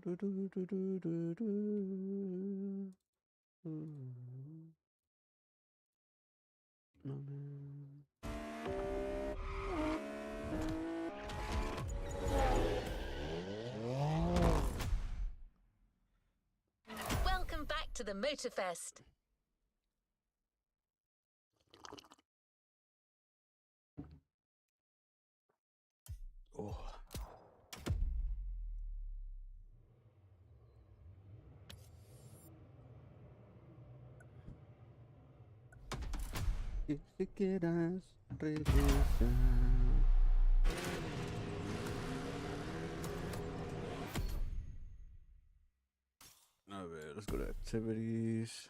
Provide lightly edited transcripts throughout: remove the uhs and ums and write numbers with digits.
Welcome back to the Motorfest. Oh. Y si quieras regresar. A ver, let's go to activities.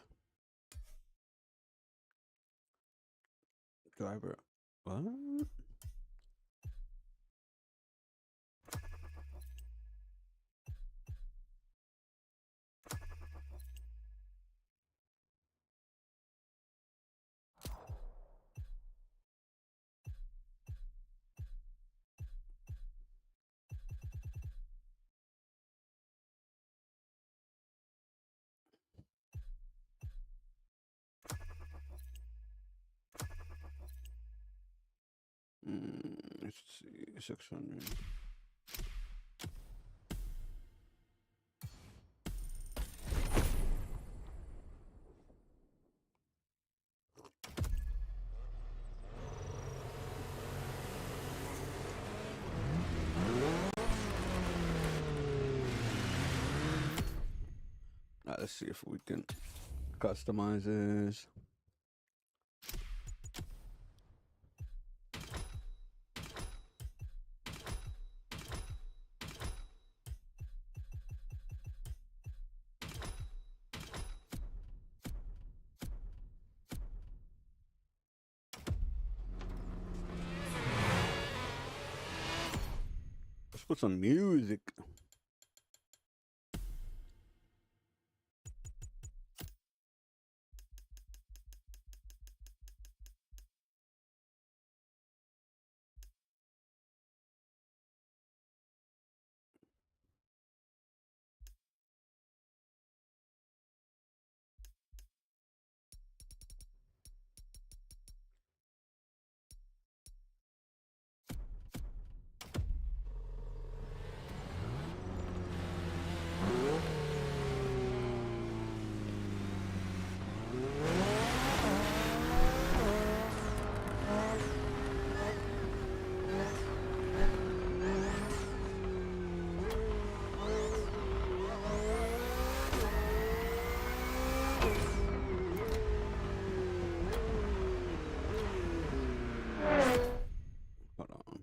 Driver. What? Let's see, 600. Let's see if we can customize this. Let's put some music. Hold on.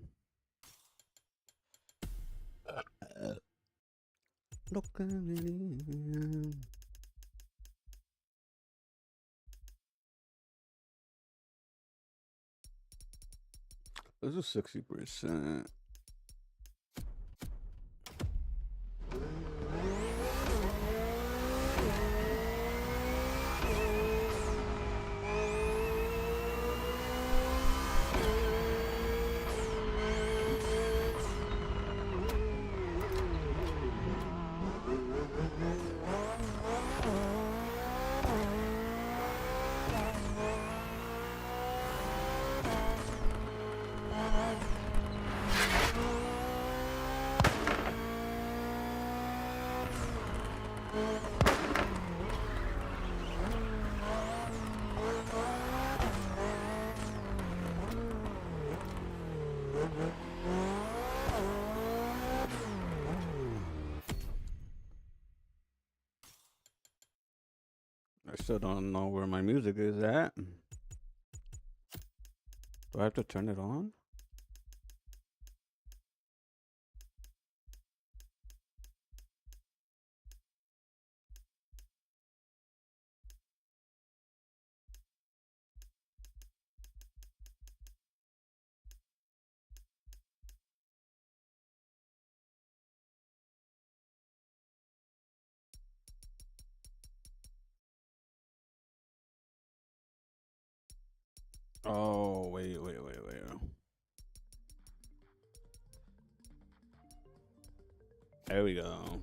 Look at me. This is 60%. I still don't know where my music is at. Do I have to turn it on? Oh, wait. There we go.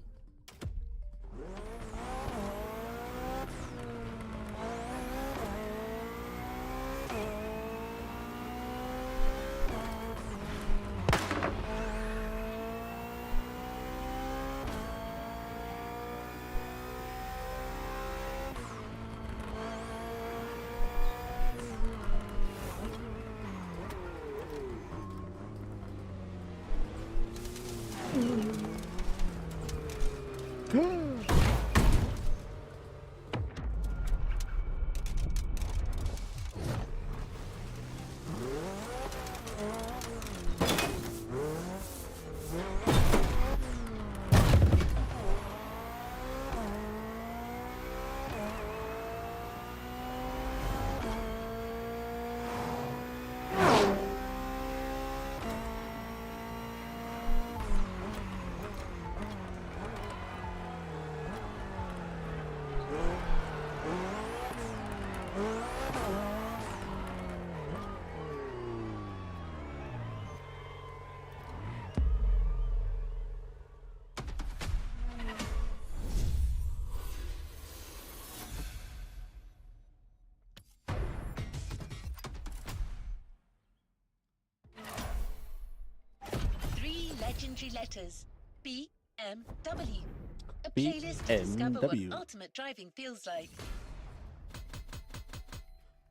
legendary letters. BMW. A playlist to discover what ultimate driving feels like.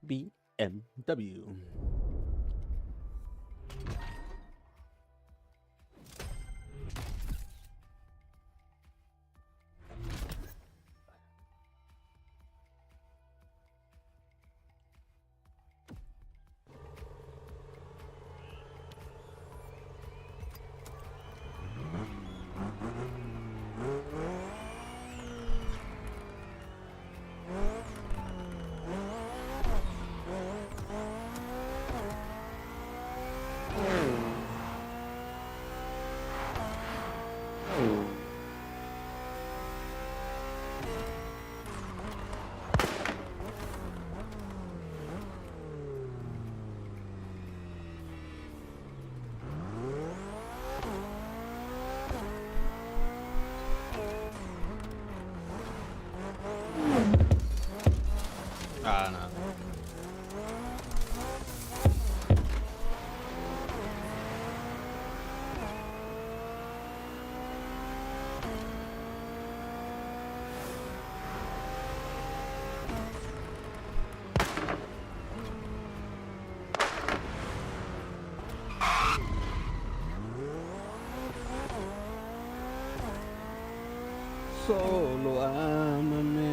BMW. Ah, no. Solo ámame.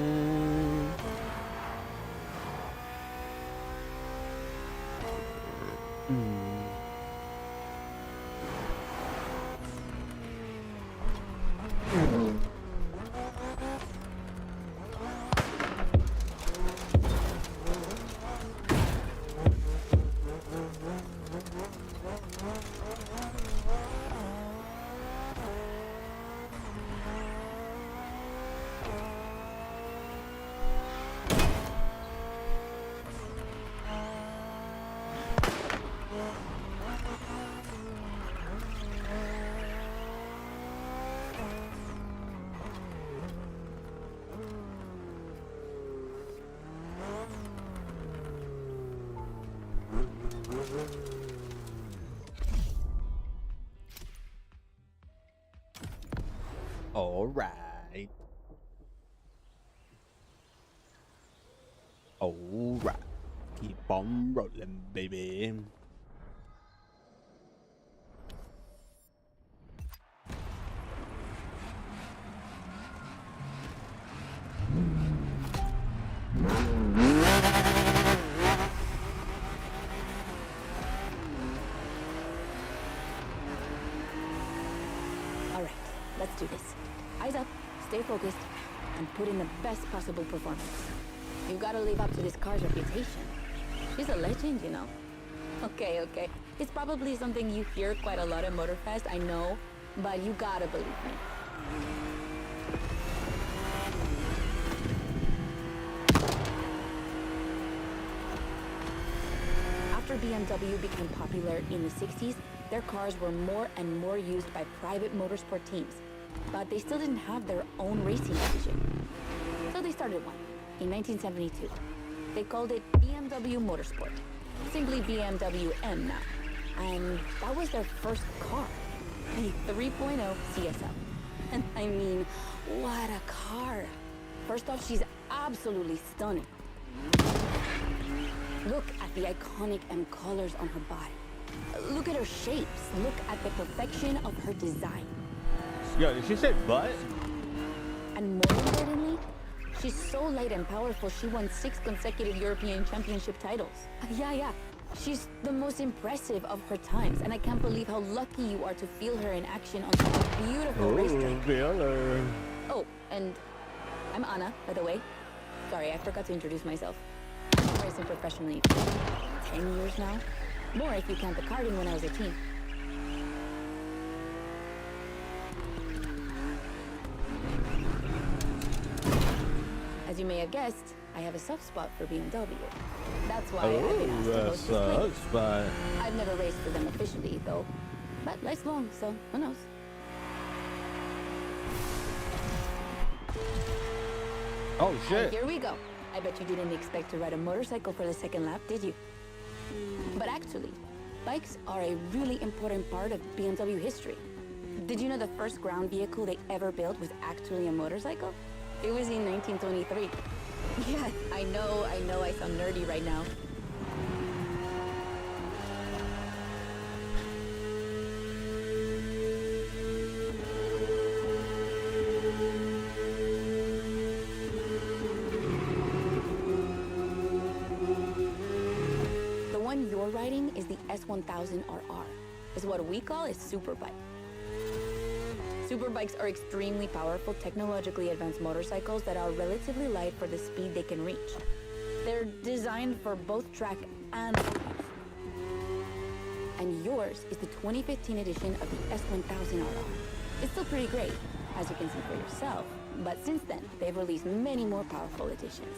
All right. All right. Keep on rolling, baby. All right, let's do this. Eyes up, stay focused, and put in the best possible performance. You gotta live up to this car's reputation. She's a legend, you know. Okay. It's probably something you hear quite a lot at Motorfest, I know, but you gotta believe me. After BMW became popular in the 60s, their cars were more and more used by private motorsport teams, but they still didn't have their own racing division. So they started one in 1972. They called it BMW Motorsport, simply BMW M now. And that was their first car, a 3.0 CSL. And I mean, what a car. First off, she's absolutely stunning. Look at the iconic M colors on her body. Look at her shapes. Look at the perfection of her design. Yo, did she say butt? And more importantly, she's so light and powerful, she won 6 consecutive European Championship titles. Yeah. She's the most impressive of her times, and I can't believe how lucky you are to feel her in action on such a beautiful racetrack. Oh, and I'm Anna, by the way. Sorry, I forgot to introduce myself. I've been racing professionally for 10 years now. More if you count the karting when I was a teen. As you may have guessed, I have a soft spot for BMW. That's why I've been asked to host this play. I've never raced for them officially, though. But life's long, so who knows? Oh, shit. And here we go. I bet you didn't expect to ride a motorcycle for the second lap, did you? But actually, bikes are a really important part of BMW history. Did you know the first ground vehicle they ever built was actually a motorcycle? It was in 1923. Yeah, I know, I sound nerdy right now. The one you're riding is the S1000RR. It's what we call a superbike. Superbikes are extremely powerful, technologically advanced motorcycles that are relatively light for the speed they can reach. They're designed for both track and road use. And yours is the 2015 edition of the S1000RR. It's still pretty great, as you can see for yourself, but since then, they've released many more powerful editions.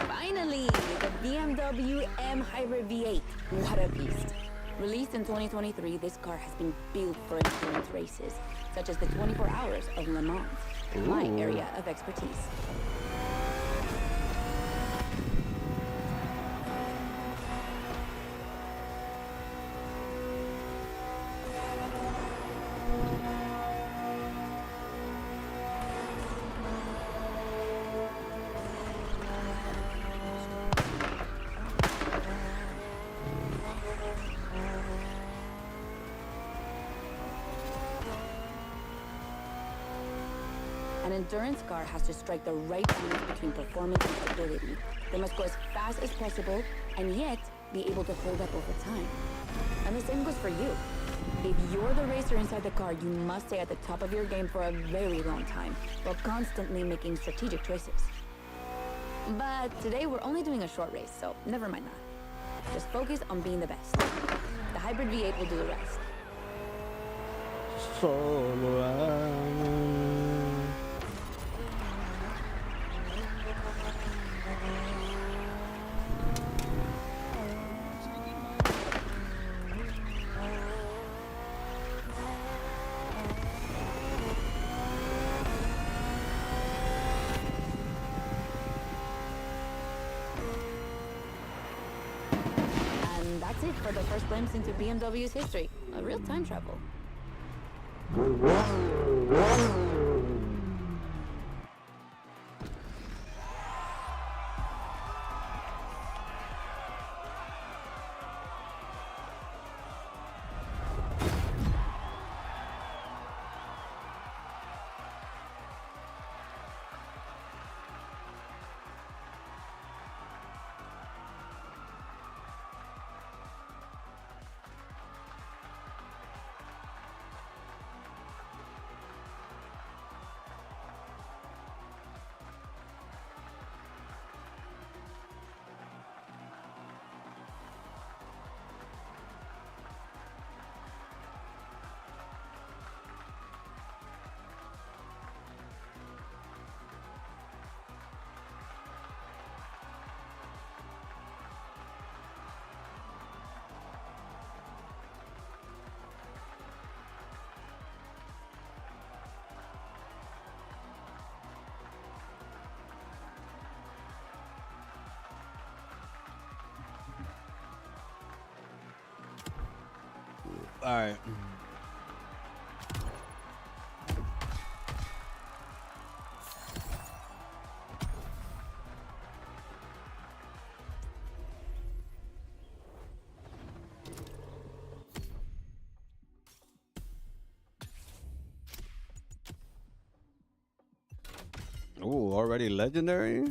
Finally, the BMW M Hybrid V8. What a beast. Released in 2023, this car has been built for endurance races, such as the 24 Hours of Le Mans, my area of expertise. An endurance car has to strike the right balance between performance and stability. They must go as fast as possible and yet be able to hold up over time. And the same goes for you. If you're the racer inside the car, you must stay at the top of your game for a very long time while constantly making strategic choices. But today we're only doing a short race, so never mind that. Just focus on being the best. The Hybrid V8 will do the rest. Solo amo. And that's it for the first glimpse into BMW's history. A real time travel. All right. Oh, already legendary?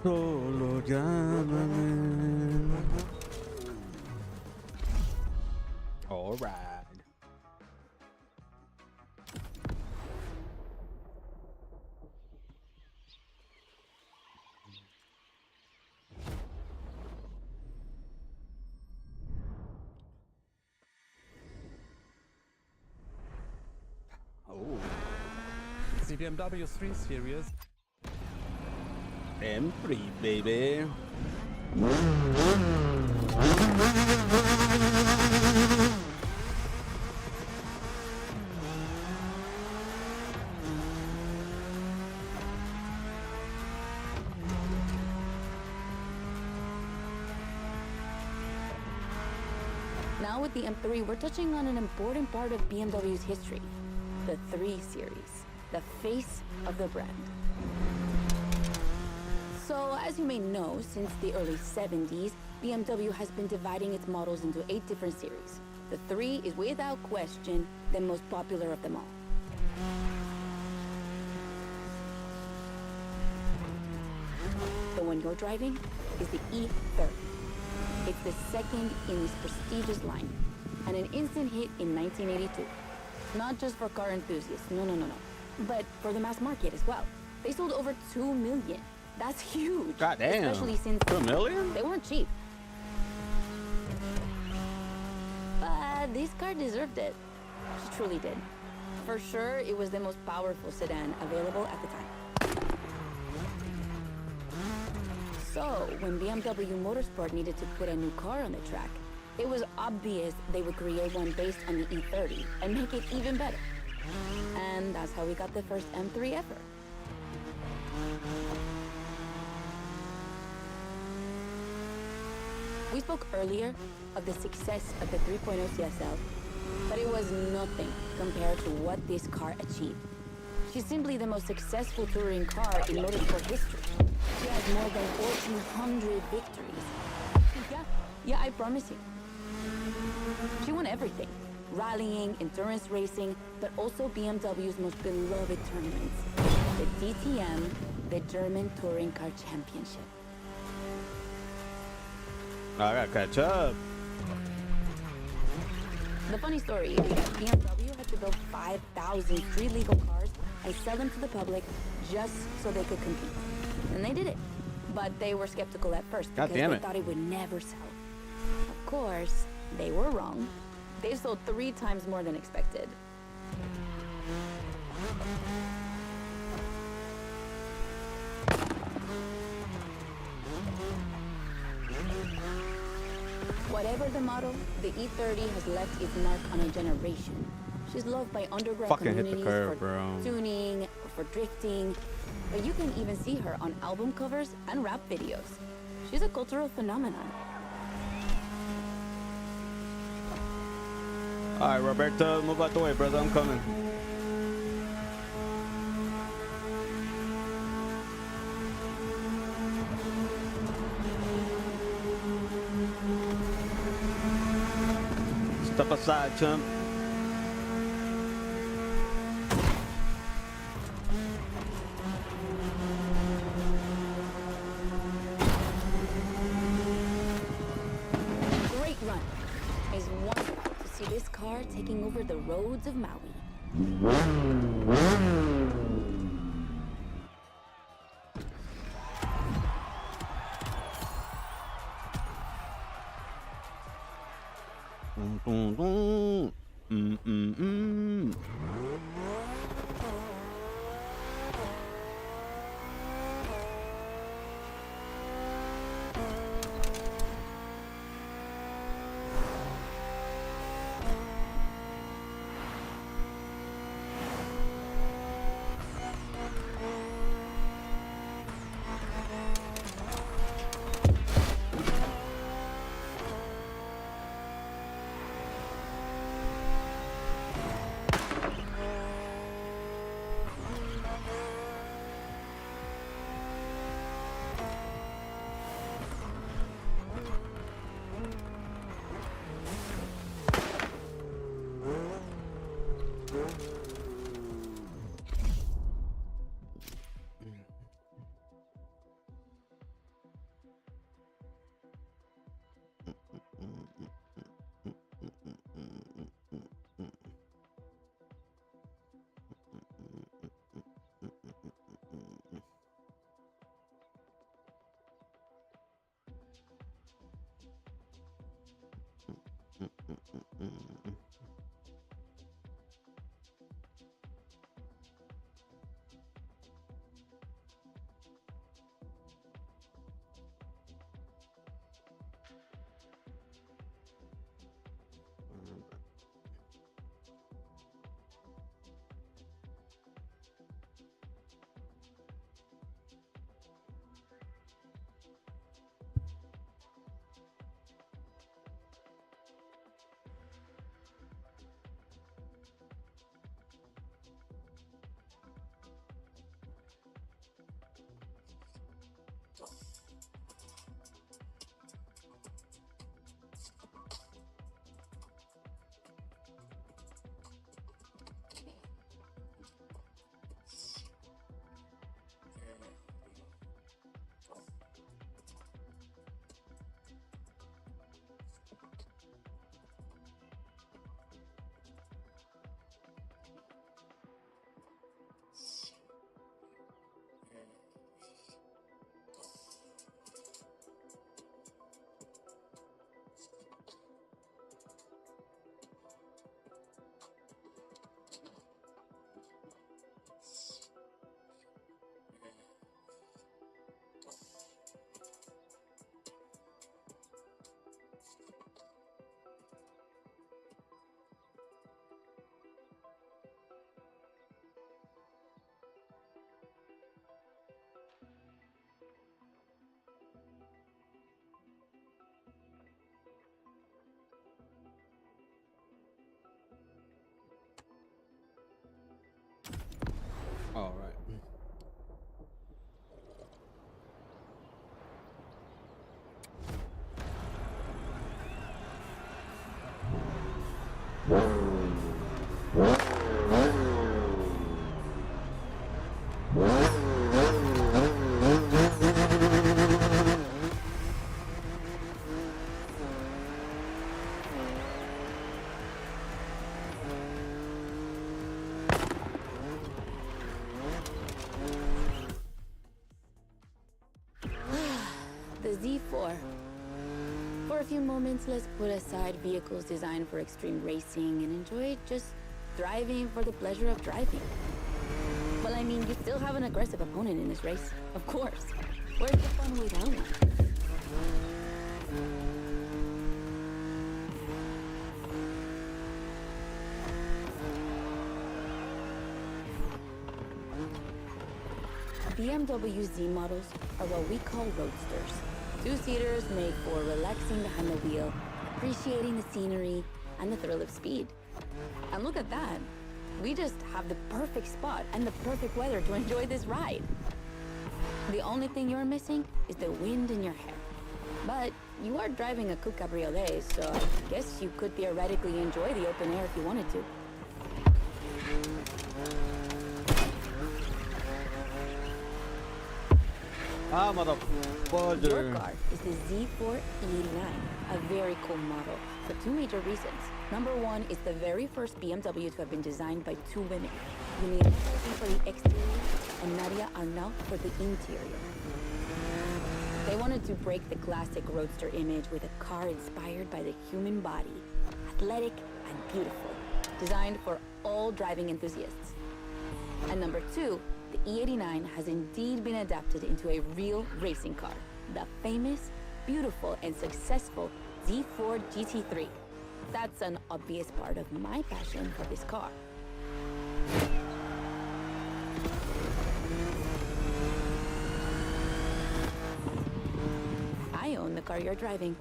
Solo llámame. All right. Oh, The BMW 3 Series. M3, baby. Now with the M3, we're touching on an important part of BMW's history, the 3 Series, the face of the brand. So, as you may know, since the early 70s, BMW has been dividing its models into 8 different series. The 3 is without question the most popular of them all. The one you're driving is the E30. It's the second in this prestigious line, and an instant hit in 1982. Not just for car enthusiasts, no, but for the mass market as well. They sold over 2 million. That's huge. God damn. Especially since 2 million? they weren't cheap. But this car deserved it. She truly did. For sure, it was the most powerful sedan available at the time. So, when BMW Motorsport needed to put a new car on the track, it was obvious they would create one based on the E30 and make it even better. And that's how we got the first M3 ever. We spoke earlier of the success of the 3.0 CSL, but it was nothing compared to what this car achieved. She's simply the most successful touring car in motorsport history. She has more than 1,400 victories. Yeah, I promise you. She won everything. Rallying, endurance racing, but also BMW's most beloved tournaments. The DTM, the German Touring Car Championship. I gotta catch up. The funny story is that BMW had to build 5,000 street legal cars and sell them to the public just so they could compete. And they did it. But they were skeptical at first because they thought it would never sell. Of course, they were wrong. They sold 3 times more than expected. Whatever the model, the E30 has left its mark on a generation. She's loved by underground Fucking hit the communities curve, for bro. tuning, for drifting, but you can even see her on album covers and rap videos. She's a cultural phenomenon. All right, Roberto, move out the way, brother. I'm coming. Step aside, chump. Great run. It's wonderful to see this car taking over the roads of Maui. Boom, boom, boom. The Z4. For a few moments, let's put aside vehicles designed for extreme racing and enjoy just driving for the pleasure of driving. Well, I mean, you still have an aggressive opponent in this race, of course. Where's the fun with that one? BMW Z models are what we call roadsters. Two-seaters made for relaxing behind the wheel, appreciating the scenery, and the thrill of speed. And look at that. We just have the perfect spot and the perfect weather to enjoy this ride. The only thing you're missing is the wind in your hair. But you are driving a coupe cabriolet, so I guess you could theoretically enjoy the open air if you wanted to. Ah, motherfucker. Your car is the Z4 E89, a very cool model for two major reasons. Number one, it's the very first BMW to have been designed by two women. Juliette for the exterior and Nadia Arnault for the interior. They wanted to break the classic roadster image with a car inspired by the human body, athletic and beautiful, designed for all driving enthusiasts. And number two, the E89 has indeed been adapted into a real racing car, the famous, beautiful, and successful Z4 GT3. That's an obvious part of my passion for this car. I own the car you're driving.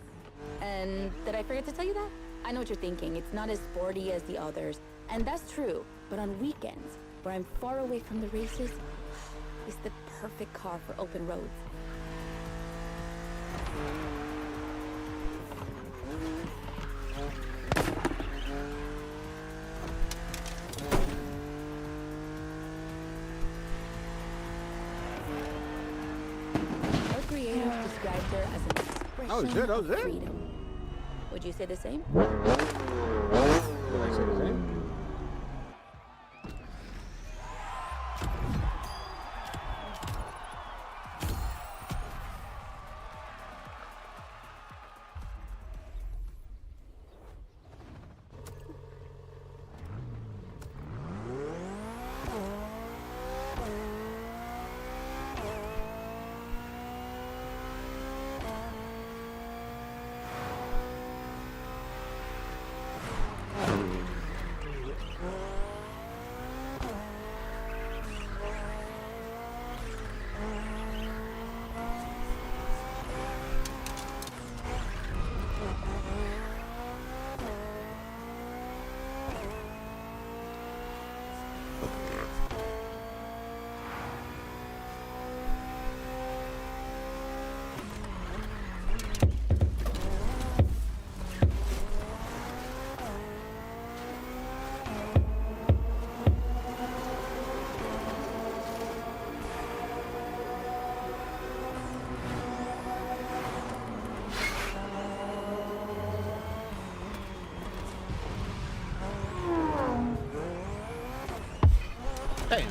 And did I forget to tell you that? I know what you're thinking. It's not as sporty as the others. And that's true. But on weekends, where I'm far away from the races, it's the perfect car for open roads. Our creators described her as an expression of freedom. Would you say the same? Would I say the same? Hey.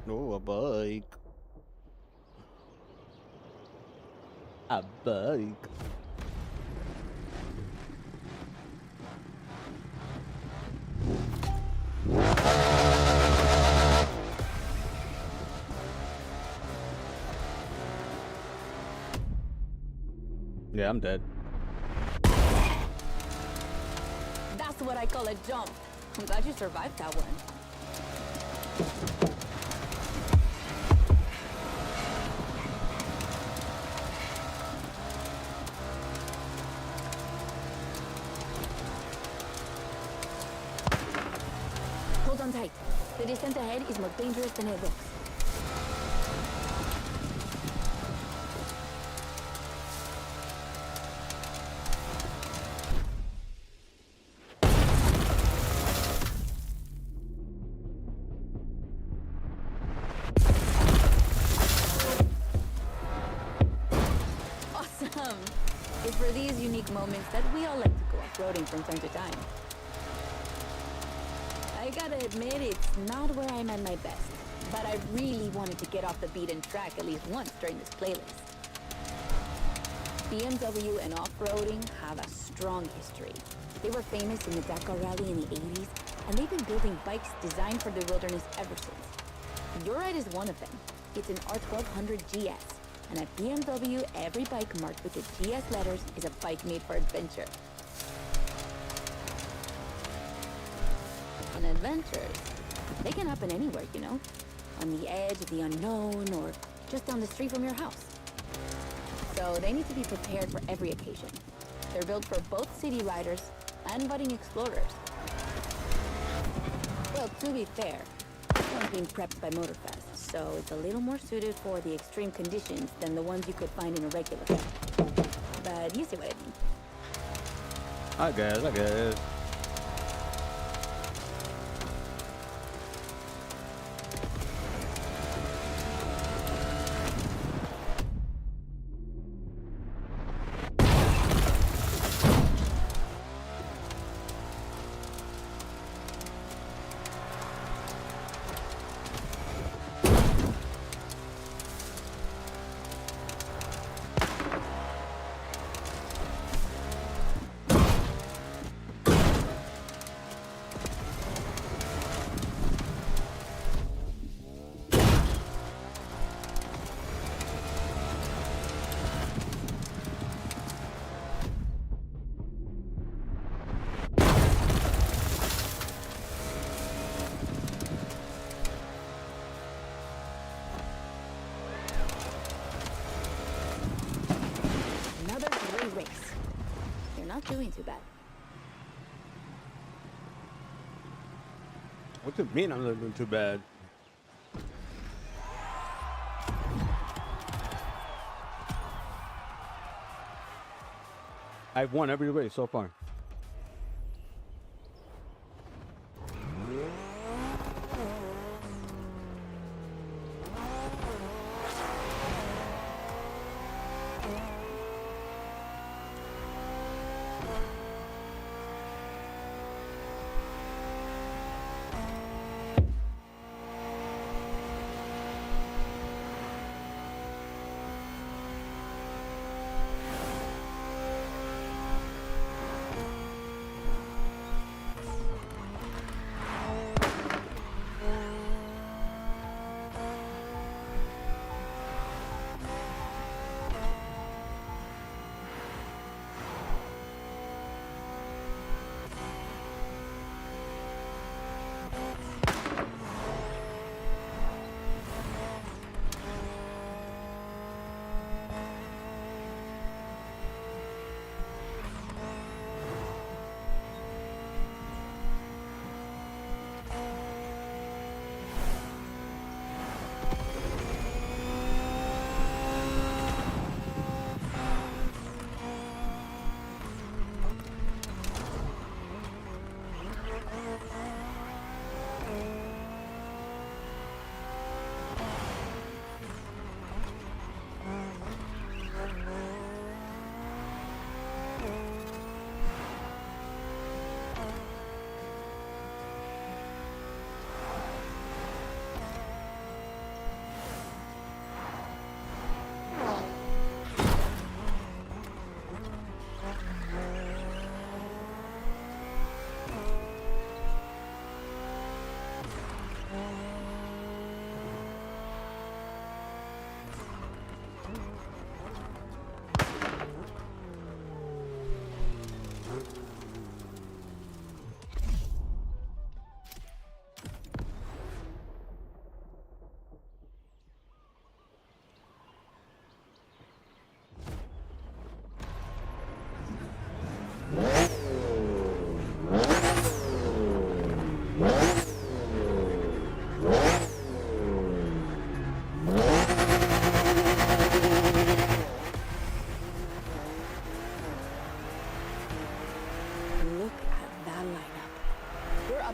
Oh, a bike. A bike. Yeah, I'm dead. That's what I call a jump. I'm glad you survived that one. Hold on tight. The descent ahead is more dangerous than it looks. Awesome! It's for these unique moments that we all like to go off-roading from time to time. I gotta admit, it's not where I'm at my best, but I really wanted to get off the beaten track at least once during this playlist. BMW and off-roading have a strong history. They were famous in the Dakar Rally in the 80s, and they've been building bikes designed for the wilderness ever since. Your ride is one of them. It's an R1200 GS, and at BMW, every bike marked with the GS letters is a bike made for adventure. And adventures, they can happen anywhere, you know? On the edge of the unknown, or just down the street from your house. So they need to be prepared for every occasion. They're built for both city riders and budding explorers. Well, to be fair, this one's being prepped by Motorfest, so it's a little more suited for the extreme conditions than the ones you could find in a regular bike. But you see what I mean. I guess. Another great race. You're not doing too bad. What do you mean I'm not doing too bad? I've won every race so far.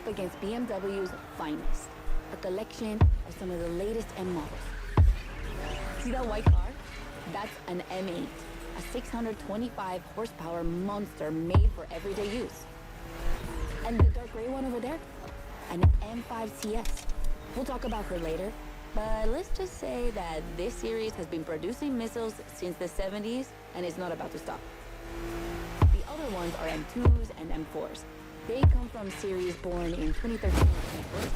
up against BMW's finest, a collection of some of the latest M models. See that white car? That's an M8, a 625 horsepower monster made for everyday use. And the dark gray one over there? An M5 CS. We'll talk about her later, but let's just say that this series has been producing missiles since the 70s and is not about to stop. The other ones are M2s and M4s. They come from series born in 2013 and 2014.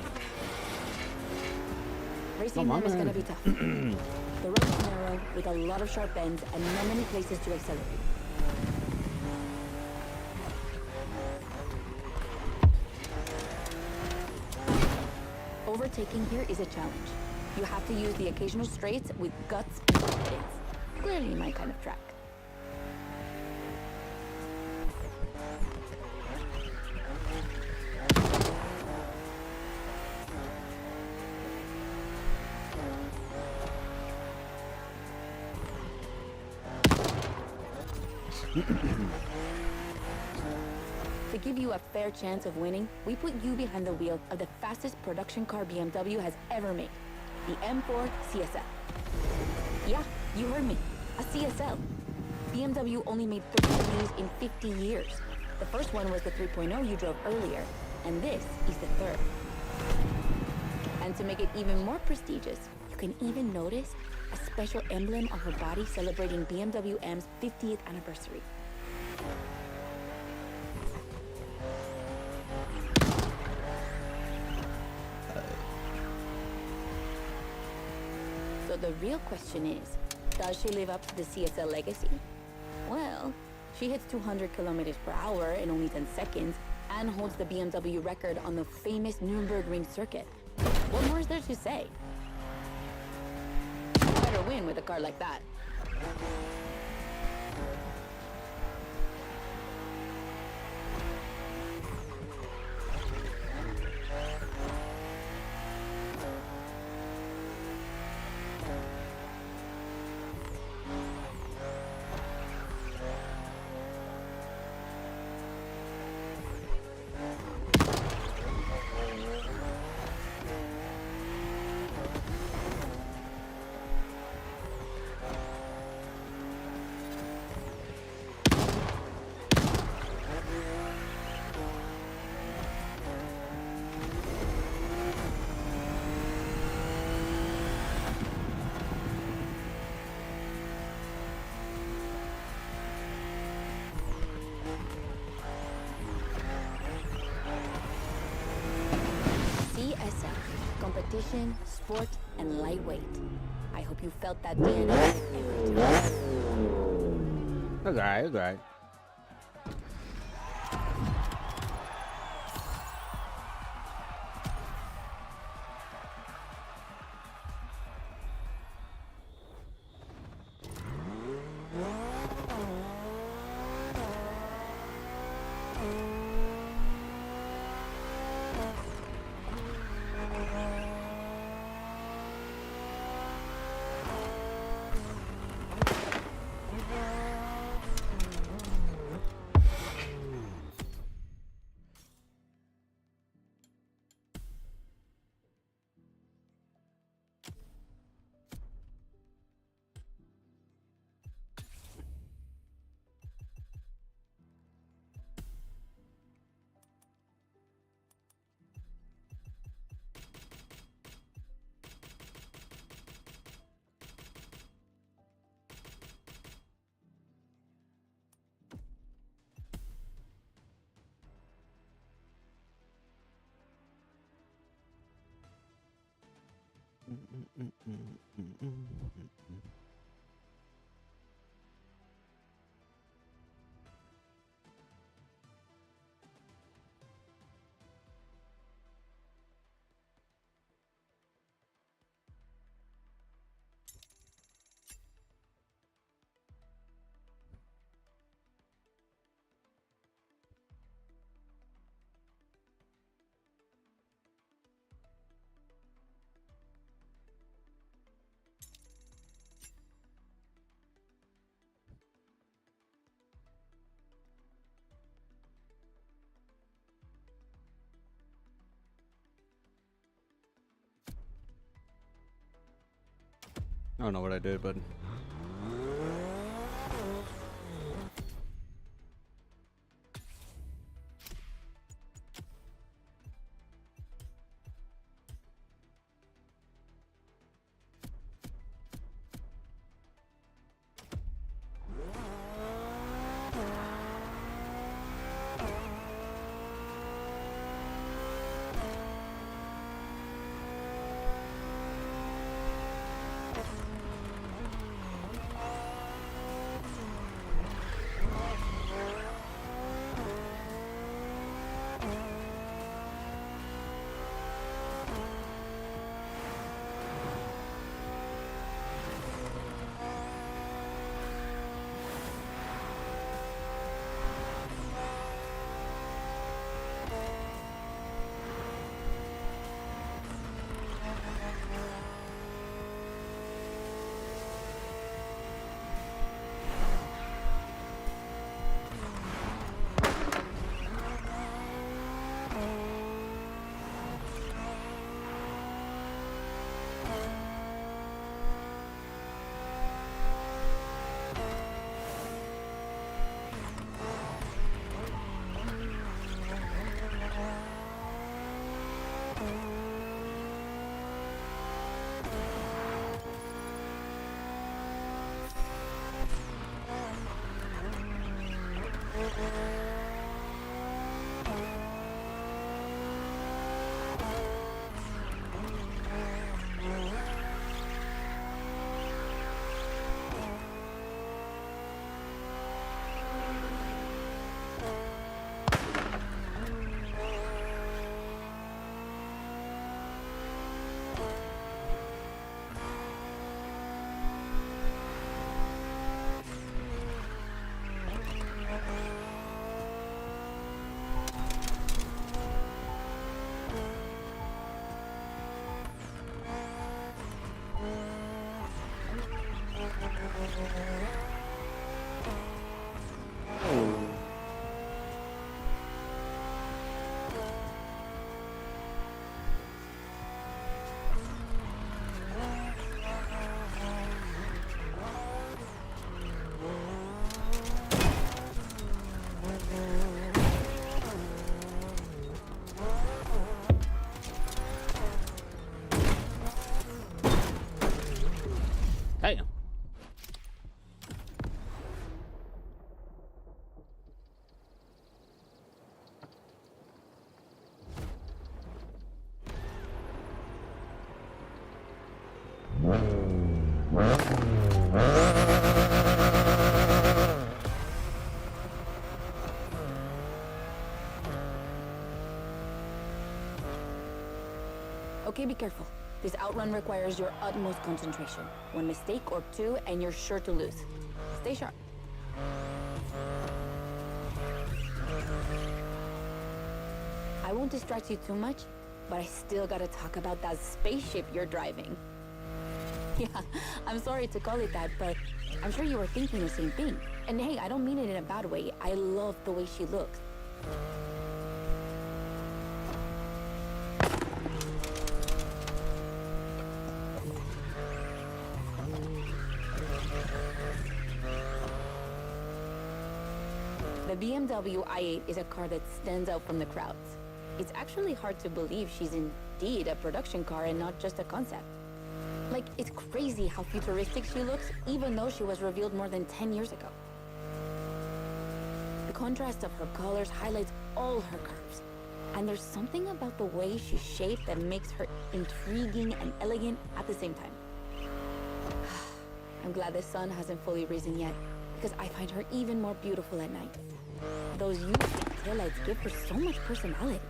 Racing them is gonna be tough. The road is narrow with a lot of sharp bends and not many places to accelerate. Overtaking here is a challenge. You have to use the occasional straights with guts and confidence. Clearly my kind of track. To give you a fair chance of winning, we put you behind the wheel of the fastest production car BMW has ever made, the M4 CSL. Yeah, you heard me, a CSL. BMW only made 3 of these in 50 years. The first one was the 3.0 you drove earlier, and this is the third. And to make it even more prestigious, you can even notice a special emblem on her body celebrating BMW M's 50th anniversary. So the real question is, does she live up to the CSL legacy? Well, she hits 200 kilometers per hour in only 10 seconds and holds the BMW record on the famous Nürburgring circuit. What more is there to say? Better win with a car like that. Competition, sport, and lightweight. I hope you felt that DNA every time. That's alright, that's alright. I don't know what I did, but damn. Okay, be careful. This outrun requires your utmost concentration. One mistake or two, and you're sure to lose. Stay sharp. I won't distract you too much, but I still gotta talk about that spaceship you're driving. Yeah, I'm sorry to call it that, but I'm sure you were thinking the same thing. And hey, I don't mean it in a bad way. I love the way she looks. The BMW i8 is a car that stands out from the crowds. It's actually hard to believe she's indeed a production car and not just a concept. Like, it's crazy how futuristic she looks, even though she was revealed more than 10 years ago. The contrast of her colors highlights all her curves. And there's something about the way she's shaped that makes her intriguing and elegant at the same time. I'm glad the sun hasn't fully risen yet, because I find her even more beautiful at night. Those U-shaped taillights give her so much personality.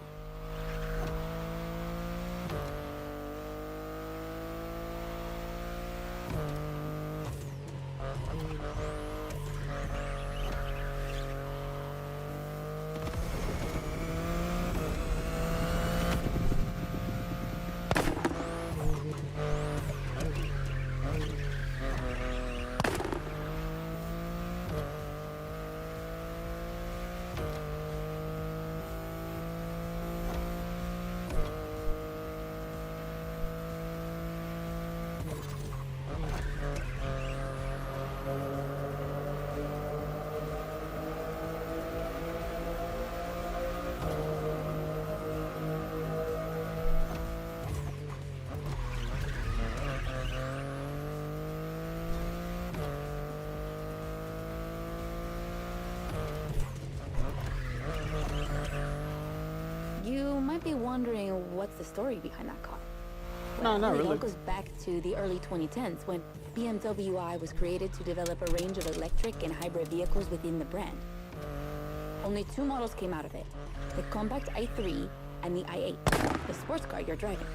might be wondering what's the story behind that car. No, not It all really. goes back to the early 2010s when BMW I was created to develop a range of electric and hybrid vehicles within the brand. Only 2 models came out of it, the compact i3 and the i8, the sports car you're driving.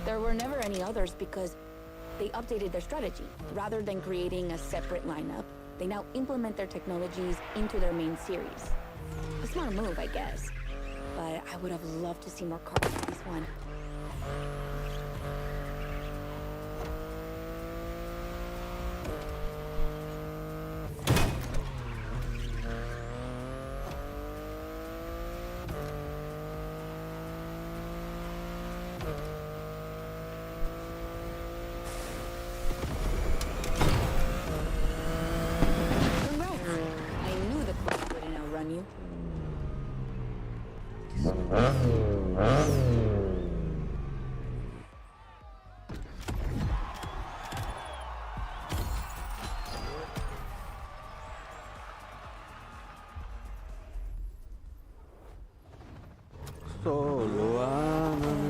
There were never any others because they updated their strategy. Rather than creating a separate lineup, they now implement their technologies into their main series. A smart move, I guess. But I would have loved to see more cars like this one. You. Solo amame.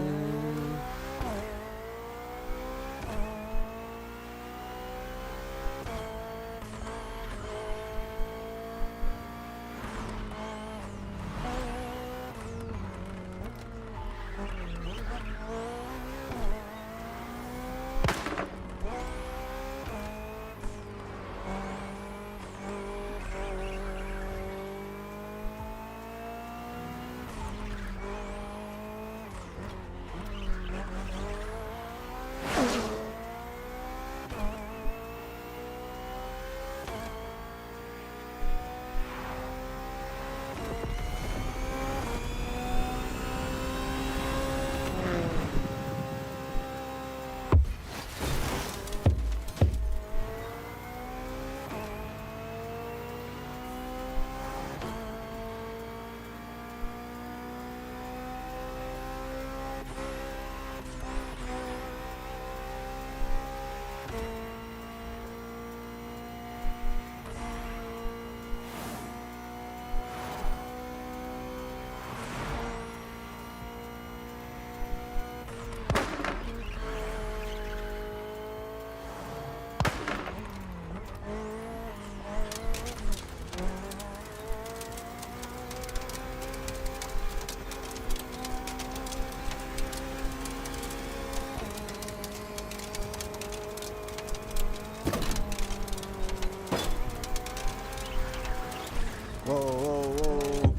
Whoa, whoa, whoa.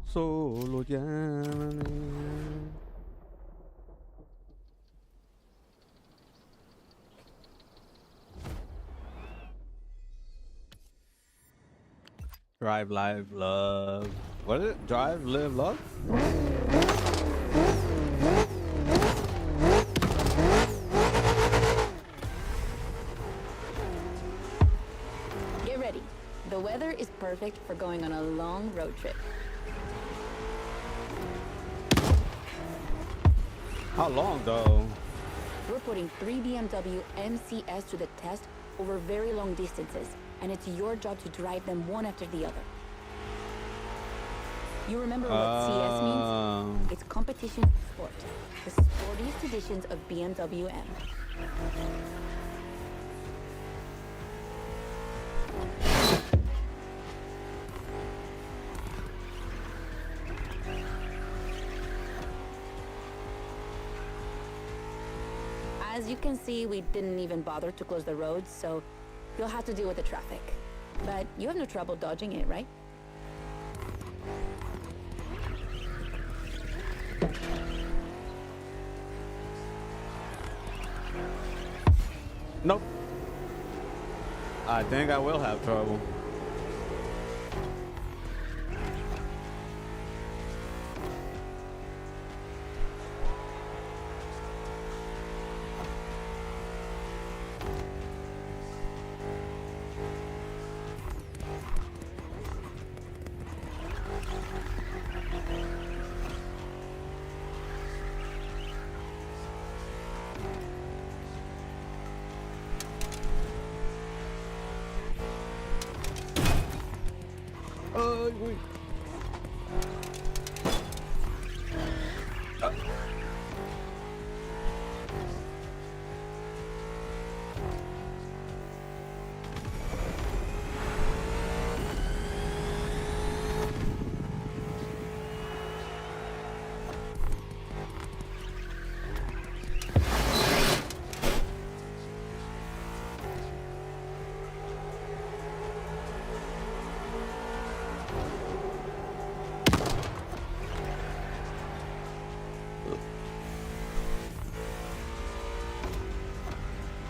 Solo llámame. Drive, live, love. What is it? Drive, live, love? Get ready. The weather is perfect for going on a long road trip. How long though? We're putting 3 BMW MCS to the test over very long distances, and it's your job to drive them one after the other. You remember what CS means? It's competition sport. The sportiest editions of BMW M. As you can see, we didn't even bother to close the roads, so you'll have to deal with the traffic. But you have no trouble dodging it, right? Nope. I think I will have trouble. Wait.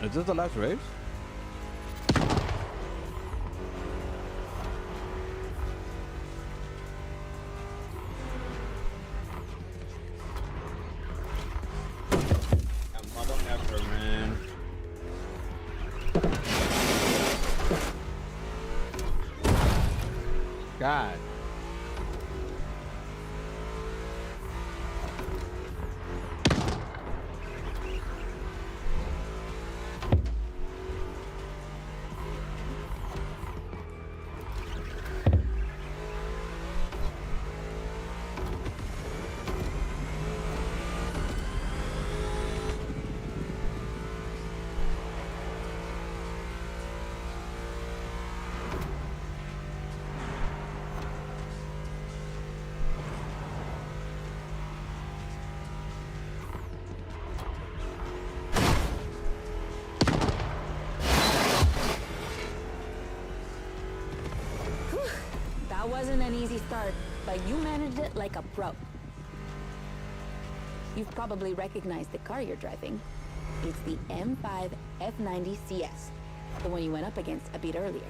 Is this the last race? That mother effer, man. God. That wasn't an easy start, but you managed it like a pro. You've probably recognized the car you're driving. It's the M5 F90 CS, the one you went up against a bit earlier.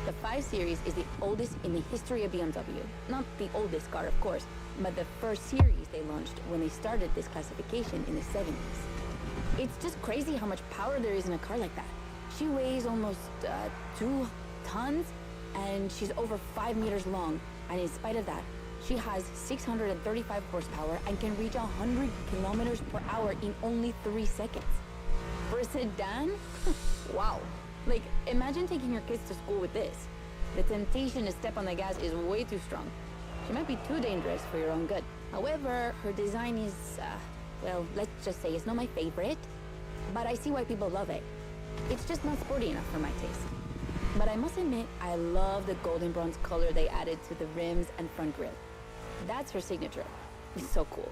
The 5 Series is the oldest in the history of BMW. Not the oldest car, of course, but the first series they launched when they started this classification in the 70s. It's just crazy how much power there is in a car like that. She weighs almost 2 tons, and she's over 5 meters long, and in spite of that, she has 635 horsepower and can reach 100 kilometers per hour in only 3 seconds. For a sedan? Wow. Like, imagine taking your kids to school with this. The temptation to step on the gas is way too strong. She might be too dangerous for your own good. However, her design is, well, let's just say it's not my favorite, but I see why people love it. It's just not sporty enough for my taste. But I must admit, I love the golden bronze color they added to the rims and front grille. That's her signature. It's so cool.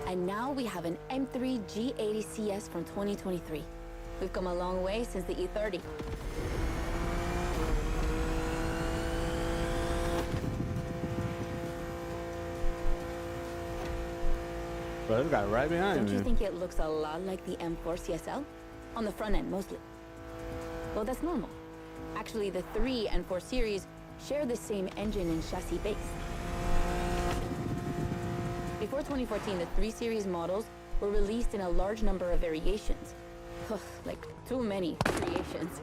And now we have an M3 G80 CS from 2023. We've come a long way since the E30. Bro, this guy right behind me. Don't you think it looks a lot like the M4 CSL? On the front end, mostly. Well, that's normal. Actually, the 3 and 4 series share the same engine and chassis base. Before 2014, the 3 series models were released in a large number of variations. Like, too many variations.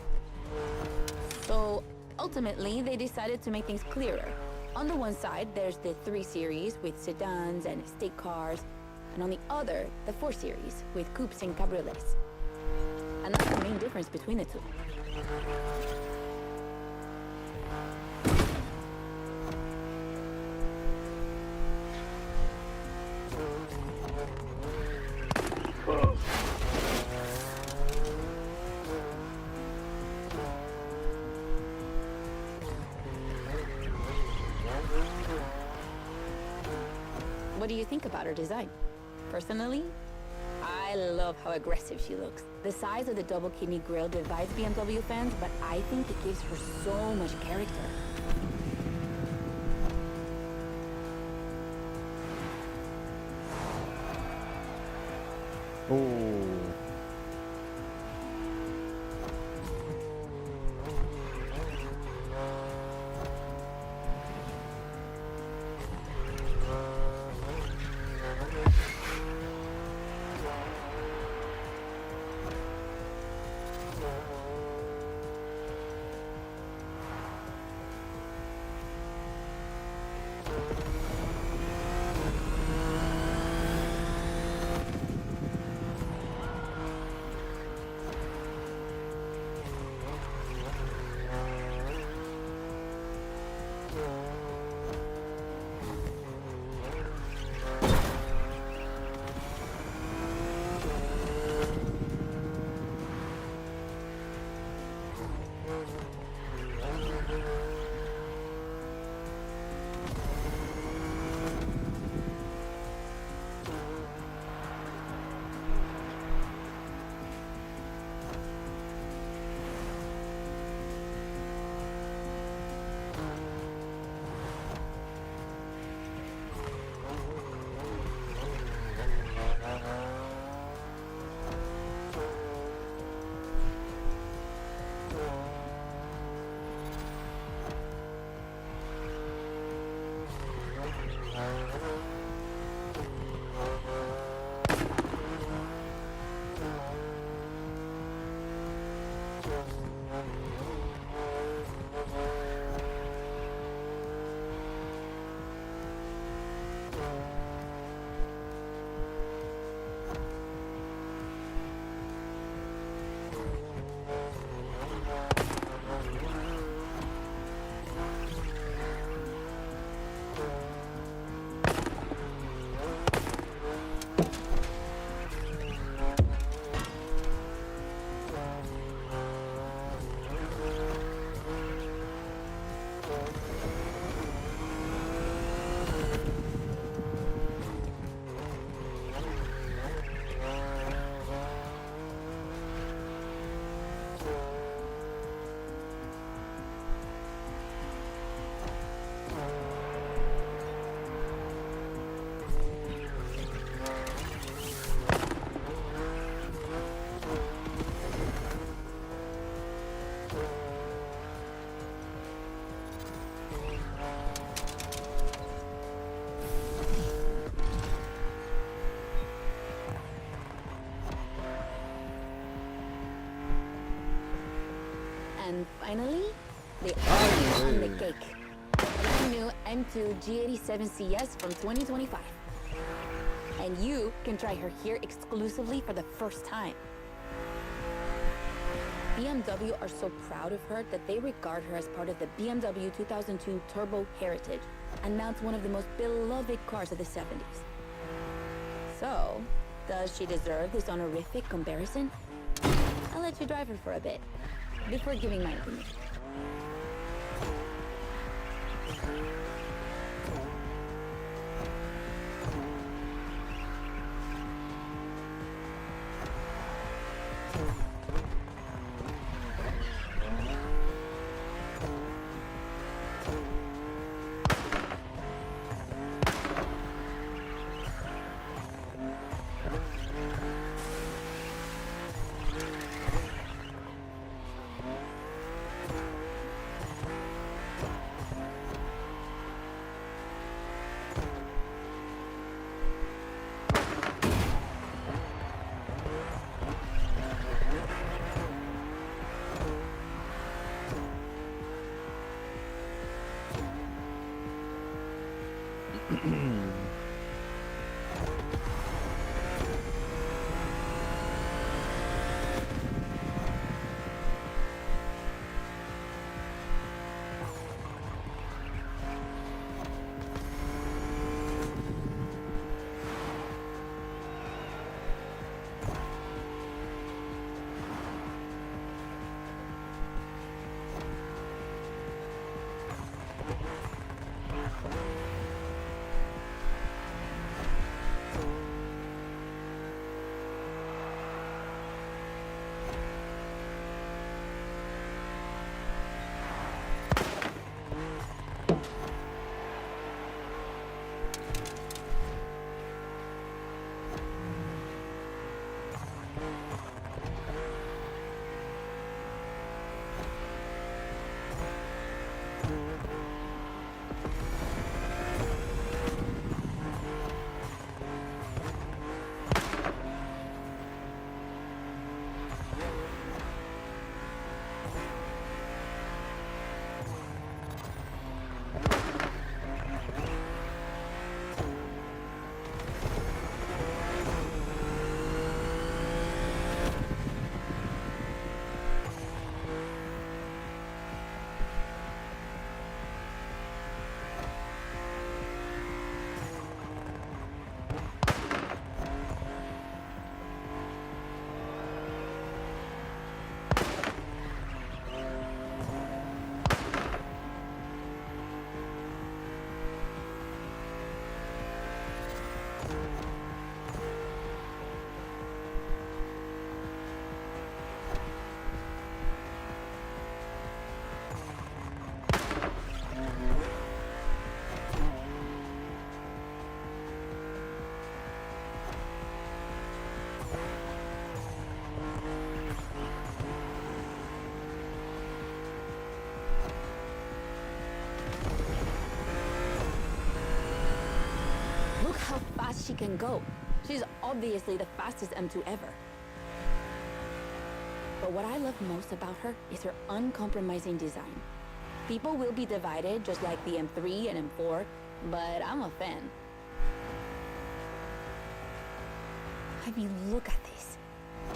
So, ultimately, they decided to make things clearer. On the one side, there's the 3 series with sedans and estate cars, and on the other, the 4 series with coupes and cabriolets. And that's the main difference between the two. What do you think about her design? Personally, I I love how aggressive she looks. The size of the double kidney grille divides BMW fans, but I think it gives her so much character. Oh. And finally, the icing on the cake. The brand new M2 G87 CS from 2025. And you can try her here exclusively for the first time. BMW are so proud of her that they regard her as part of the BMW 2002 Turbo Heritage, and now it's one of the most beloved cars of the 70s. So, does she deserve this honorific comparison? I'll let you drive her for a bit, before giving my opinion. she can go. She's obviously the fastest M2 ever. But what I love most about her is her uncompromising design. People will be divided just like the M3 and M4, but I'm a fan. I mean, look at this.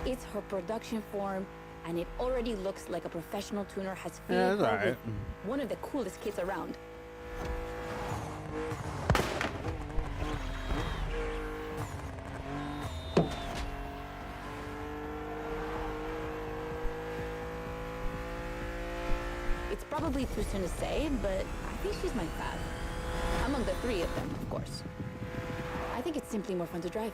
It's her production form, and it already looks like a professional tuner has filled her with one of the coolest kits around. It's probably too soon to say, but I think she's my fave. Among the three of them, of course. I think it's simply more fun to drive.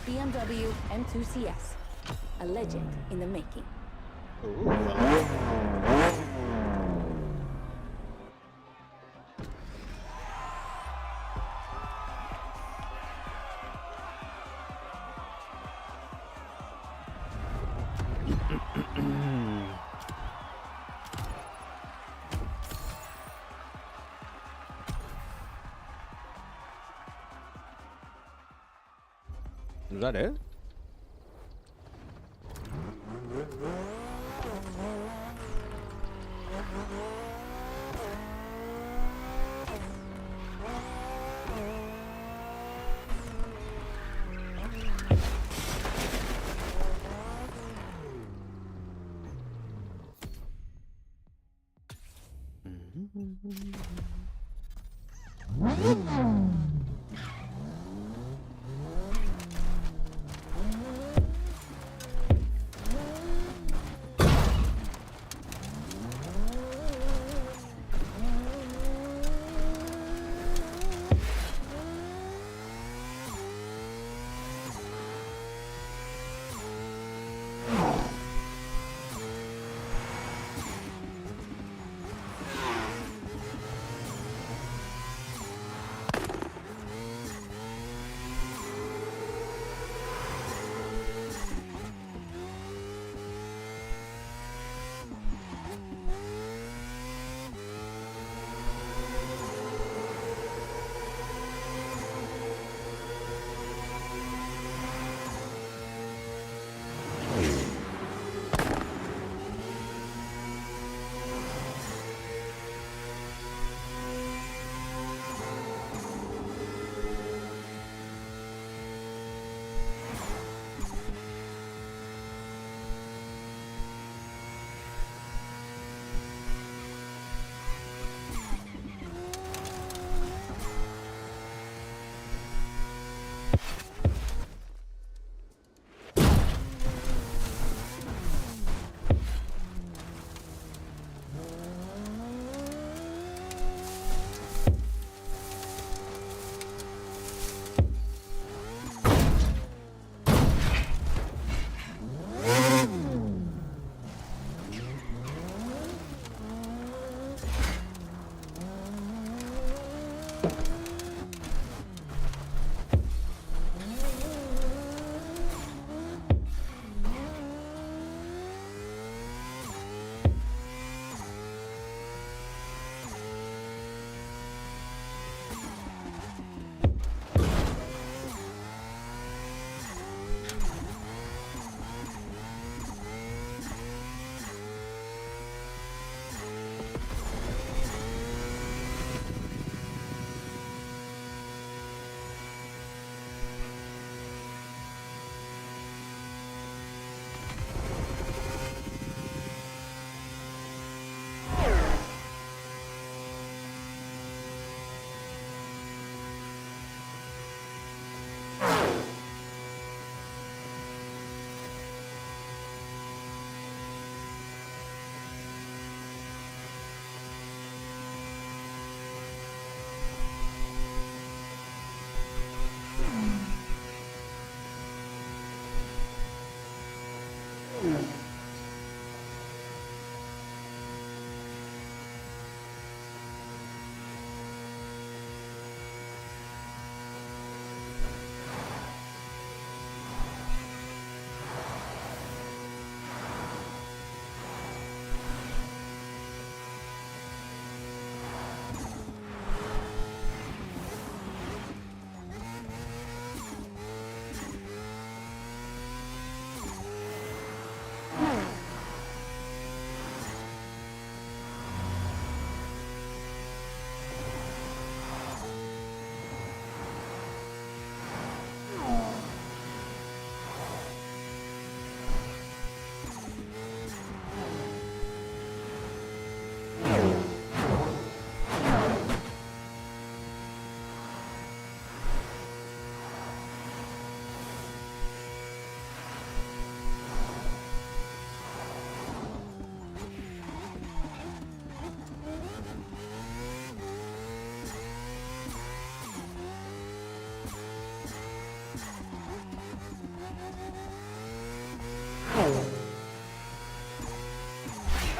BMW M2CS, a legend in the making. Is that it?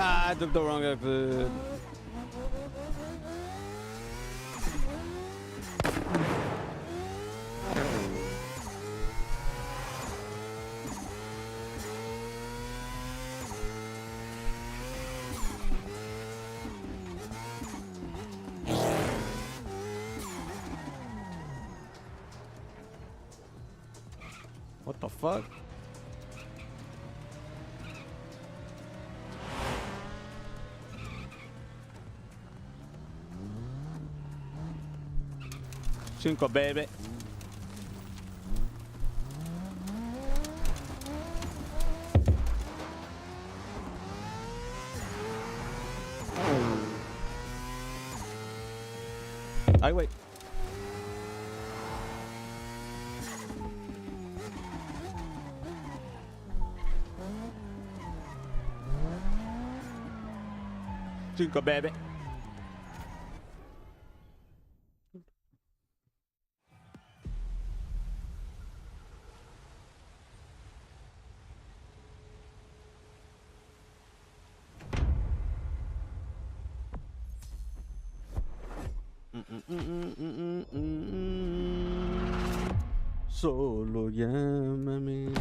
I took the wrong exit. What the fuck? Cinco, baby. Ay, wait. Cinco, baby. Solo llámame.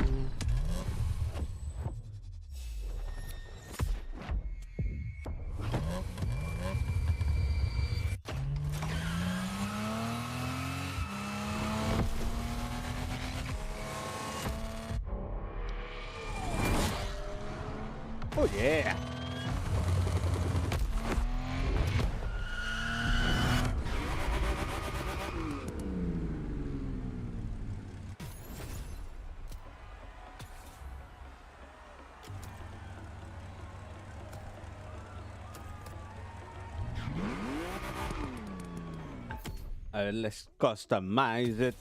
Oh yeah. Let's customize it.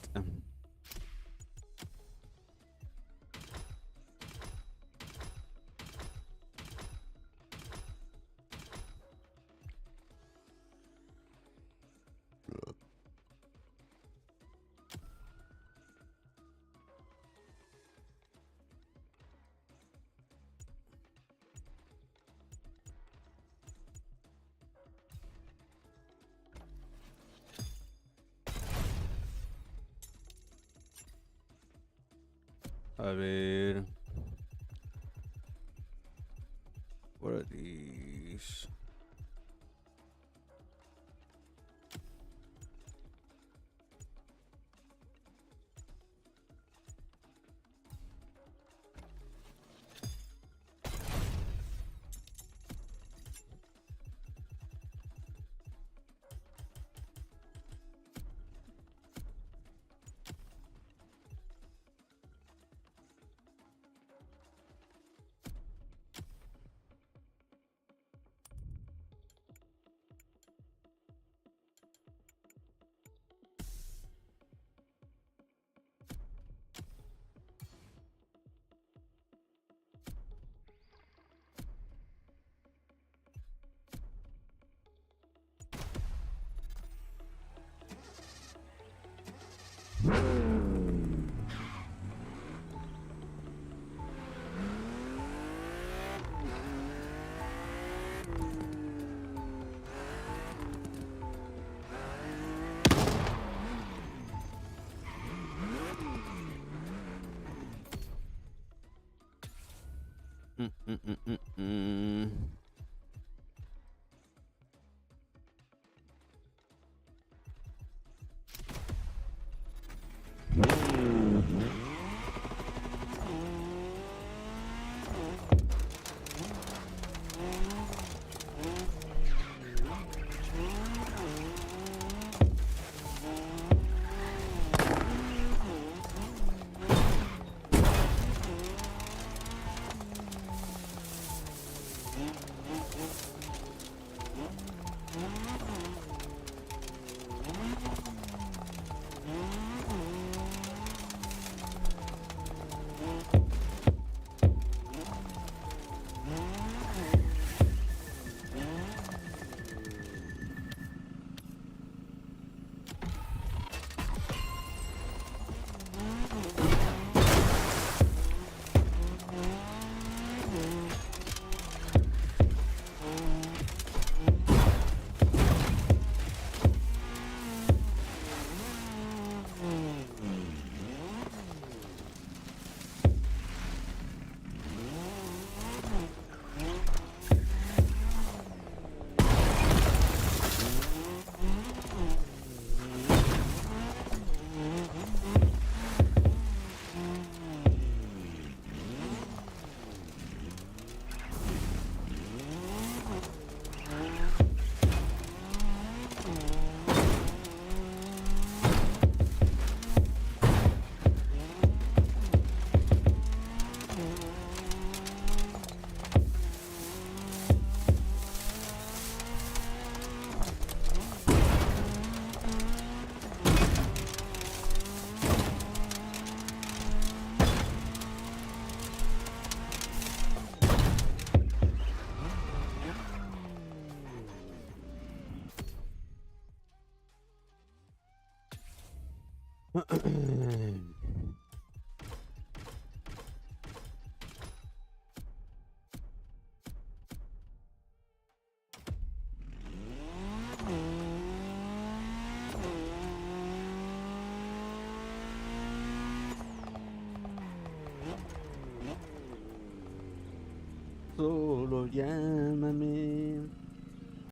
A ver. What are these? Solo llámame.